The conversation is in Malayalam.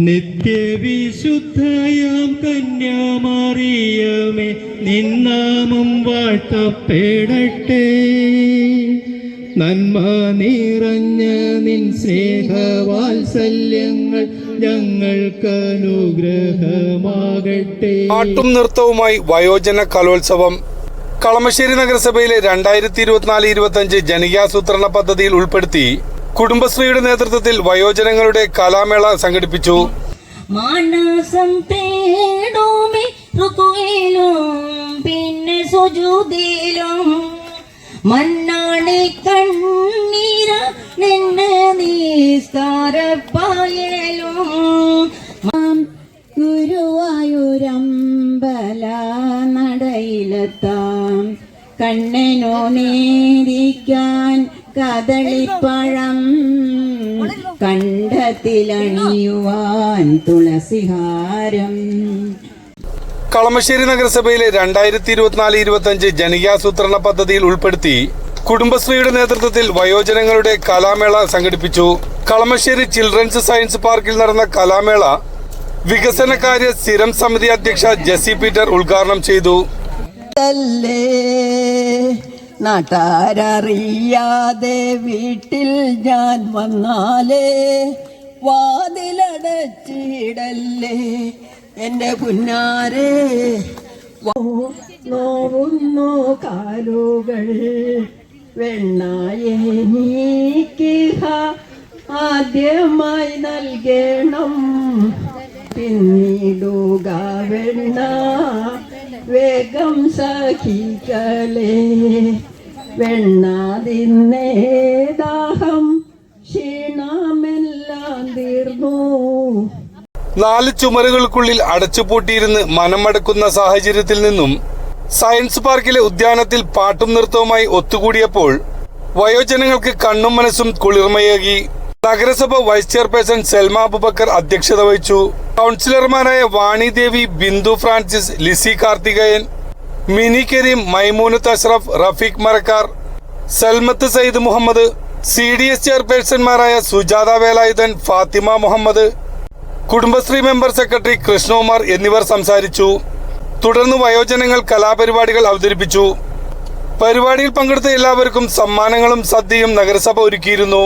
നിത്യവിശുദ്ധയാം കന്യാമറിയമേ, നിന്നാമം വാഴ്ത്തപ്പെടട്ടെ. നന്മ നിറഞ്ഞ നിൻ സ്നേഹവാത്സല്യങ്ങൾ ഞങ്ങൾക്ക് അനുഗ്രഹമാകട്ടെ. പാട്ടും നൃത്തവുമായി വയോജന കലോത്സവം. കളമശ്ശേരി നഗരസഭയിലെ 2024-25 ജനകീയാസൂത്രണ പദ്ധതിയിൽ ഉൾപ്പെടുത്തി കുടുംബശ്രീയുടെ നേതൃത്വത്തിൽ വയോജനങ്ങളുടെ കലാമേള സംഘടിപ്പിച്ചു. മാനസം തേടുമേ ഋതുവിലും പിന്നെ സുജൂദിലും മന്നാണി കണ്ണീര നിന്നെ നിസ്കാരപ്പായലും ഗുരുവായൂരമ്പല നടയിലെത്താം കണ്ണനോ നേരിക്കാൻ കദളിപ്പഴം കണ്ഠത്തിലണിയുവാൻ തുളസിഹാരം. കളമശ്ശേരി നഗരസഭയിലെ 2024-25 ജനകീയാസൂത്രണ പദ്ധതിയിൽ ഉൾപ്പെടുത്തി കുടുംബശ്രീയുടെ നേതൃത്വത്തിൽ വയോജനങ്ങളുടെ കലാമേള സംഘടിപ്പിച്ചു. കളമശ്ശേരി ചിൽഡ്രൻസ് സയൻസ് പാർക്കിൽ നടന്ന കലാമേള വികസനകാര്യ സ്ഥിരം സമിതി അധ്യക്ഷ ജെസി പീറ്റർ ഉദ്ഘാടനം ചെയ്തു. നാട്ടാരറിയാതെ വീട്ടിൽ ഞാൻ വന്നാലേ വാതിലടച്ചിടല്ലേ എൻ്റെ പുന്നാരെ. നോവുന്നു കാലുകൾ വെണ്ണായെനിക്ക് ആദ്യമായി നൽകണം, പിന്നീടുക വെണ്ണ വേഗം സഹിക്കലേ. വെണ്ണാതിന്നേ ദാഹം ക്ഷീണമെല്ലാം തീർന്നു. 4 ചുമരുകൾക്കുള്ളിൽ അടച്ചുപൂട്ടിയിരുന്ന് മനമടക്കുന്ന സാഹചര്യത്തിൽ നിന്നും സയൻസ് പാർക്കിലെ ഉദ്യാനത്തിൽ പാട്ടും നൃത്തവുമായി ഒത്തുകൂടിയപ്പോൾ വയോജനങ്ങൾക്ക് കണ്ണും മനസ്സും കുളിർമയേകി. നഗരസഭ വൈസ് ചെയർപേഴ്സൺ സെൽമ അബൂബക്കർ അധ്യക്ഷത വഹിച്ചു. കൗൺസിലർമാരായ വാണി ദേവി, ബിന്ദു ഫ്രാൻസിസ്, ലിസി കാർത്തികയൻ, മിനി കരീം, മൈമൂനത്ത് അഷ്റഫ്, റഫീഖ് മരക്കാർ, സൽമത്ത് സയ്യിദ് മുഹമ്മദ്, CDS ചെയർപേഴ്സൺമാരായ സുജാത വേലായുധൻ, ഫാത്തിമ മുഹമ്മദ്, കുടുംബശ്രീ മെമ്പർ സെക്രട്ടറി കൃഷ്ണകുമാർ എന്നിവർ സംസാരിച്ചു. തുടർന്ന് വയോജനങ്ങൾ കലാപരിപാടികൾ അവതരിപ്പിച്ചു. പരിപാടിയിൽ പങ്കെടുത്ത എല്ലാവർക്കും സമ്മാനങ്ങളും സദ്യയും നഗരസഭ ഒരുക്കിയിരുന്നു.